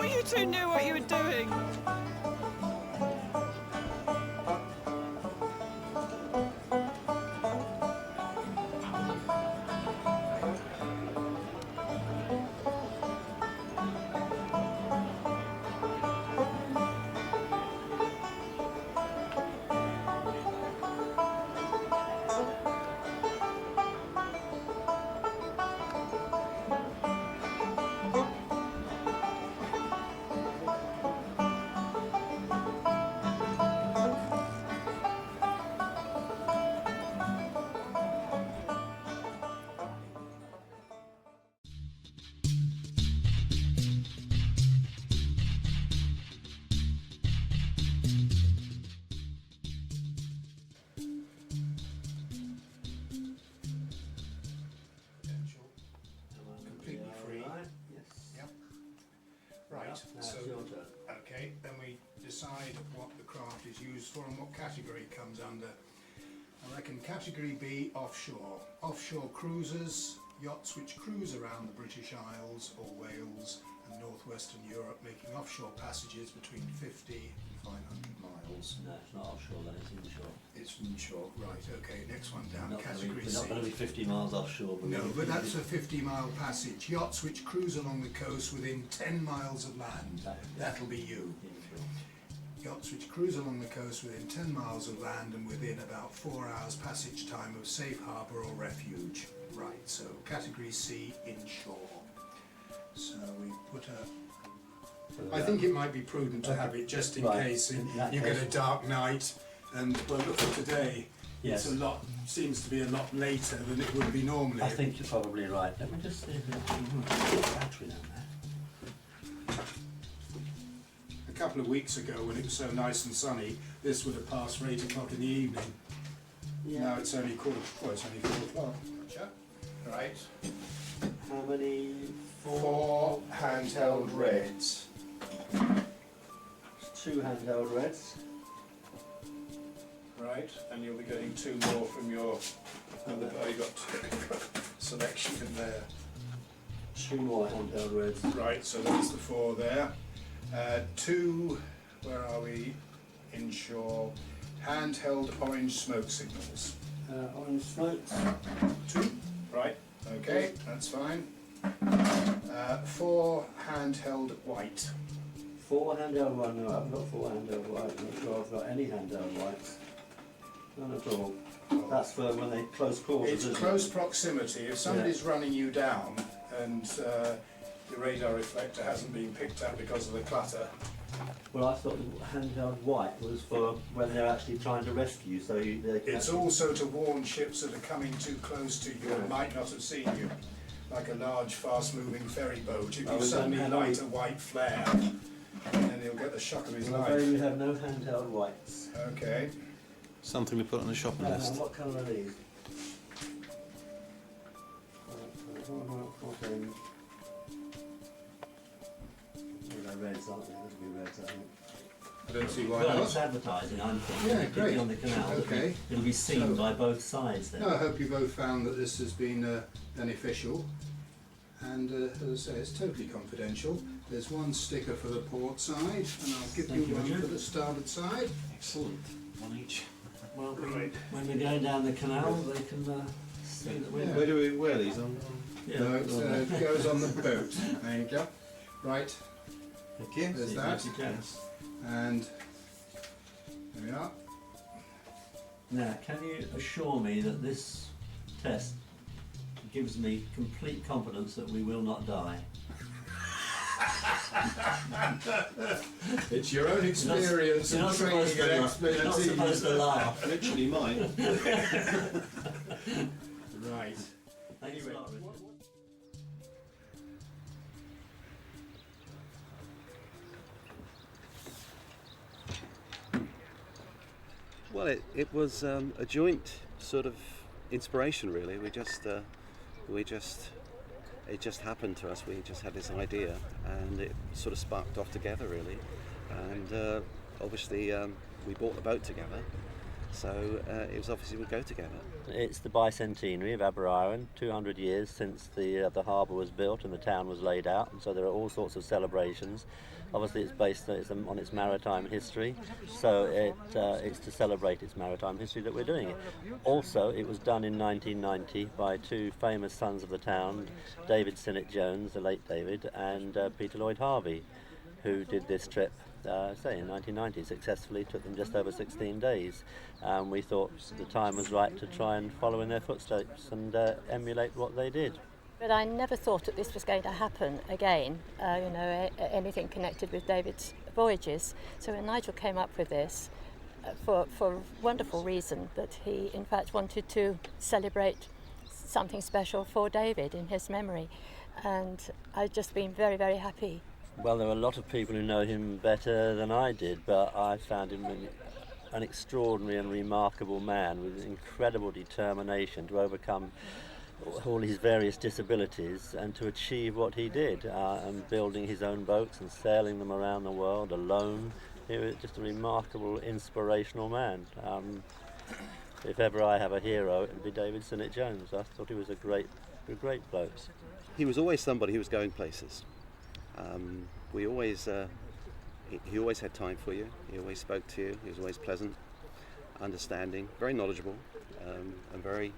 You two knew what you were doing. Completely free. Right. Yes. Yep. Right. Now So it's your turn. okay, then we decide what the craft is used for and what category it comes under. I reckon category B, offshore. Offshore cruisers, yachts which cruise around the British Isles or Wales and northwestern Europe, making offshore passages between 50 and 500 miles. No, it's not offshore, then it's inshore. It's inshore, right, okay, next one down, We're category not going to C. be 50 miles offshore. No, but that's a 50-mile passage. Yachts which cruise along the coast within 10 miles of land. That'll be you. Inshore. Yachts which cruise along the coast within 10 miles of land and within about 4 hours passage time of safe harbour or refuge. Right, so category C, inshore. So we put a... I think it might be prudent to have it just in case you get a dark night, and well, look at today. Yes. It's seems to be a lot later than it would be normally. I think you're probably right. Let me just see if there's a battery down there. A couple of weeks ago, when it was so nice and sunny, this would have passed for 8 o'clock in the evening. Yeah. Now it's only quarter. Well, it's only 4 o'clock. Gotcha. Right. How many? 4 handheld reds. 2 handheld reds. Right, and you'll be getting 2 more from your other. Oh, you got selection in there. 2 more handheld reds. Right, so that's the 4 there. 2. Where are we? Inshore. Handheld orange smoke signals. Orange smokes. 2. Right. Okay, that's fine. 4 handheld white. 4 handheld white. No, I haven't got 4 handheld white. I'm not sure I've got any handheld whites. None at all. That's for when they close quarters. It's isn't close it? proximity. If somebody's running you down and your radar reflector hasn't been picked up because of the clutter. Well, I thought the handheld white was for when they're actually trying to rescue. So they can It's actually... also to warn ships that are coming too close to you and might not have seen you. Like a large, fast-moving ferry boat. If you suddenly light a white flare, then he'll get the shock of his Well, life. we have no handheld whites. Okay. Something to put on the shopping list. What colour are these? 14. They're reds, aren't they? They'll be reds, I think. I don't see why Well, it's not. advertising, I'm thinking. Yeah, Particularly great. on the canal. Okay. It'll be seen So- by both sides then. No, I hope you both found that this has been beneficial. And as I say, it's totally confidential. There's one sticker for the port side, and I'll give Thank you you, one Richard. for the starboard side. Excellent. One each. Well, Right. when we're going down the canal, they can see that we're... Yeah. Where do we wear these on? Yeah. No, it goes on the boat. There you go. Right, Thank you. there's See, that. thank you, And there we are. Now, can you assure me that this test gives me complete confidence that we will not die? It's your own experience You're and not training supposed and to expertise. You're not supposed to laugh. Literally mine. Right. Thanks a lot, Richard. Well, it was a joint sort of inspiration, really. It just happened to us. We just had this idea, and it sort of sparked off together, really. And obviously, we bought the boat together, so it was obviously we'd go together. It's the bicentenary of Aberyron, 200 years since the harbour was built and the town was laid out, and so there are all sorts of celebrations. Obviously it's based on its maritime history, so it's to celebrate its maritime history that we're doing it. Also, it was done in 1990 by two famous sons of the town, David Sinnett Jones, the late David, and Peter Lloyd Harvey, who did this trip say in 1990 successfully. Took them just over 16 days. We thought the time was right to try and follow in their footsteps and emulate what they did. But I never thought that this was going to happen again, anything connected with David's voyages. So when Nigel came up with this, for a wonderful reason, that he in fact wanted to celebrate something special for David in his memory. And I've just been very, very happy. Well, there are a lot of people who know him better than I did, but I found him an extraordinary and remarkable man with incredible determination to overcome all his various disabilities and to achieve what he did, and building his own boats and sailing them around the world alone. He was just a remarkable, inspirational man. If ever I have a hero, it would be David Sinnett Jones. I thought he was a great bloke. He was always somebody who was going places. He always had time for you. He always spoke to you. He was always pleasant, understanding, very knowledgeable, and very,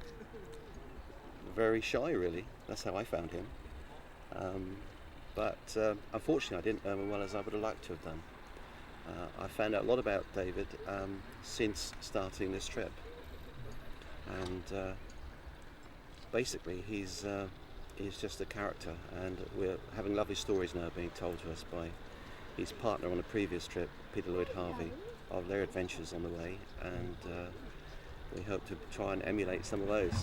very shy, really. That's how I found him. But unfortunately, I didn't know him as well as I would have liked to have done. I found out a lot about David since starting this trip, and basically he's just a character, and we're having lovely stories now being told to us by his partner on a previous trip, Peter Lloyd Harvey, of their adventures on the way, and we hope to try and emulate some of those.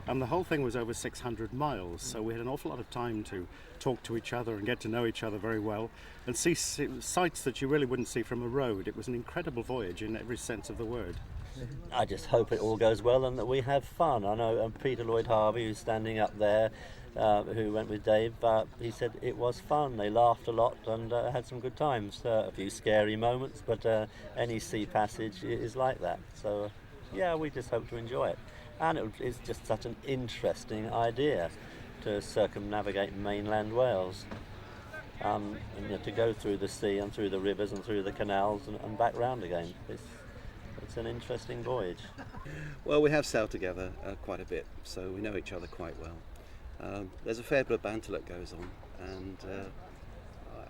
And the whole thing was over 600 miles, so we had an awful lot of time to talk to each other and get to know each other very well and see sights that you really wouldn't see from a road. It was an incredible voyage in every sense of the word. I just hope it all goes well and that we have fun. I know Peter Lloyd Harvey, who's standing up there, who went with Dave, he said it was fun. They laughed a lot and had some good times. A few scary moments, but any sea passage is like that. So, yeah, we just hope to enjoy it. And it's just such an interesting idea to circumnavigate mainland Wales. And to go through the sea and through the rivers and through the canals and back round again. It's an interesting voyage. Well, we have sailed together quite a bit, so we know each other quite well. There's a fair bit of banter that goes on, and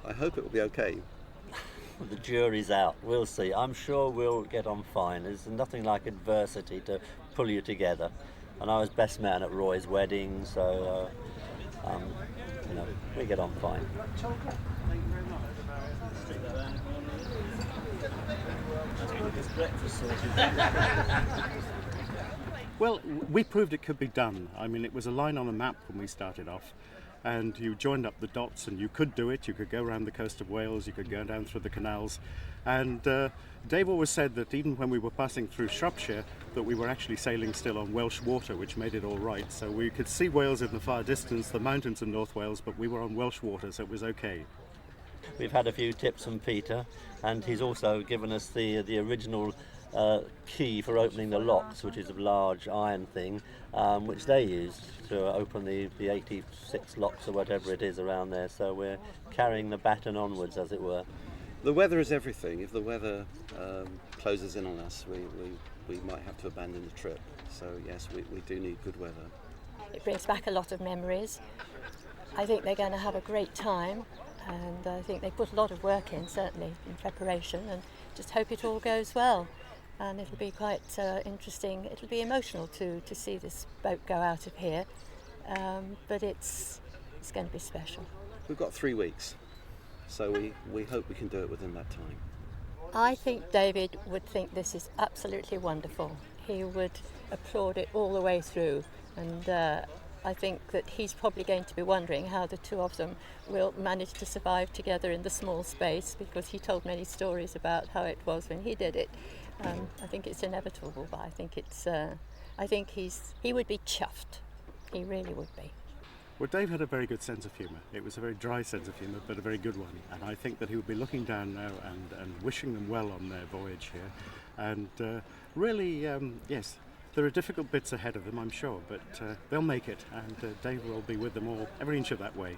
I hope it will be okay. The jury's out. We'll see. I'm sure we'll get on fine. There's nothing like adversity to pull you together. And I was best man at Roy's wedding, so we get on fine. Well, we proved it could be done. I mean, it was a line on a map when we started off, and you joined up the dots and you could do it. You could go around the coast of Wales, you could go down through the canals, and Dave always said that even when we were passing through Shropshire, that we were actually sailing still on Welsh water, which made it all right. So we could see Wales in the far distance, the mountains of North Wales, but we were on Welsh water, so it was okay. We've had a few tips from Peter, and he's also given us the original key for opening the locks, which is a large iron thing, which they used to open the 86 locks or whatever it is around there. So we're carrying the baton onwards, as it were. The weather is everything. If the weather closes in on us, we might have to abandon the trip. So yes, we do need good weather. It brings back a lot of memories. I think they're going to have a great time, and I think they put a lot of work in, certainly, in preparation, and just hope it all goes well. And it'll be quite interesting. It'll be emotional to see this boat go out of here. but it's going to be special. We've got 3 weeks, so we hope we can do it within that time. I think David would think this is absolutely wonderful. He would applaud it all the way through, and I think that he's probably going to be wondering how the two of them will manage to survive together in the small space, because he told many stories about how it was when he did it. I think it's inevitable, but I think he would be chuffed. He really would be. Well, Dave had a very good sense of humour. It was a very dry sense of humour, but a very good one. And I think that he would be looking down now and wishing them well on their voyage here. And really, yes, there are difficult bits ahead of them, I'm sure, but they'll make it. And Dave will be with them all, every inch of that way.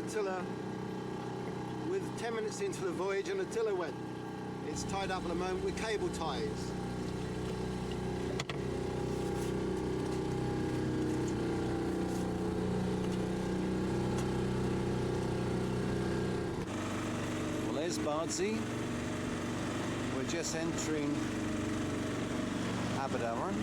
tiller with 10 minutes into the voyage and the tiller went. It's tied up at the moment with cable ties. Well, there's Bardsey. We're just entering Aberdaron.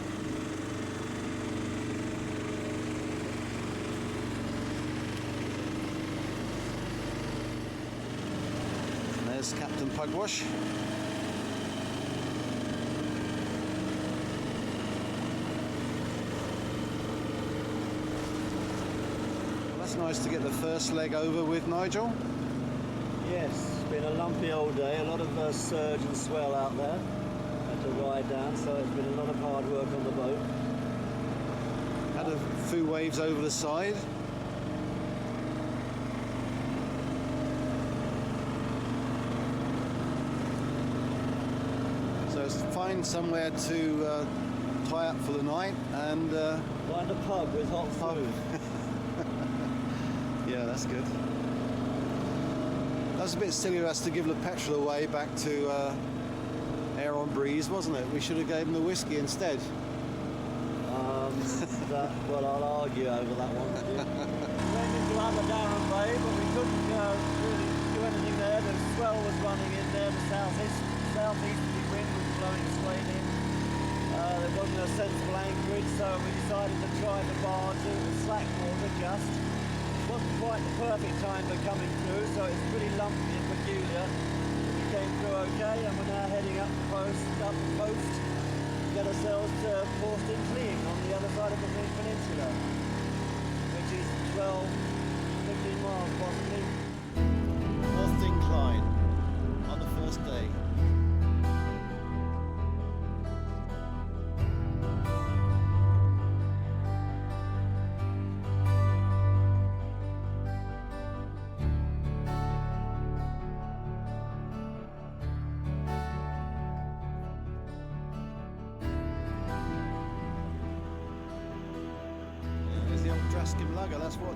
There's Captain Pugwash. Well, that's nice to get the first leg over with, Nigel. Yes, it's been a lumpy old day, a lot of surge and swell out there. Had to ride down, so it's been a lot of hard work on the boat. Had a few waves over the side. So it's to find somewhere to tie up for the night and Find a pub with hot food. yeah, that's good. That was a bit silly of us to give the petrol away back to Air on Breeze, wasn't it? We should have gave them the whiskey instead. Well, I'll argue over that one. We went into Aberdaron Bay, but we couldn't really do anything there. The swell was running in there, the southeasterly wind was blowing straight in. There wasn't a sensible anchorage, so we decided to try the barge. It was slack water just. It wasn't quite the perfect time for coming through, so it's pretty lumpy and peculiar. We came through okay, and we're now heading up the coast. get ourselves to Portston Clean on the other side of the peninsula, which is 12, 15 miles possibly. North Incline on the first day. There's the old Drascombe Lugger. That's what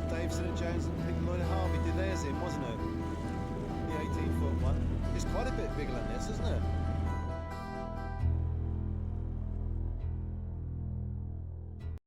Dave St Jones and Peter Lloyd Harvey did theirs in, wasn't it? The 18-foot one. It's quite a bit bigger than this, isn't it?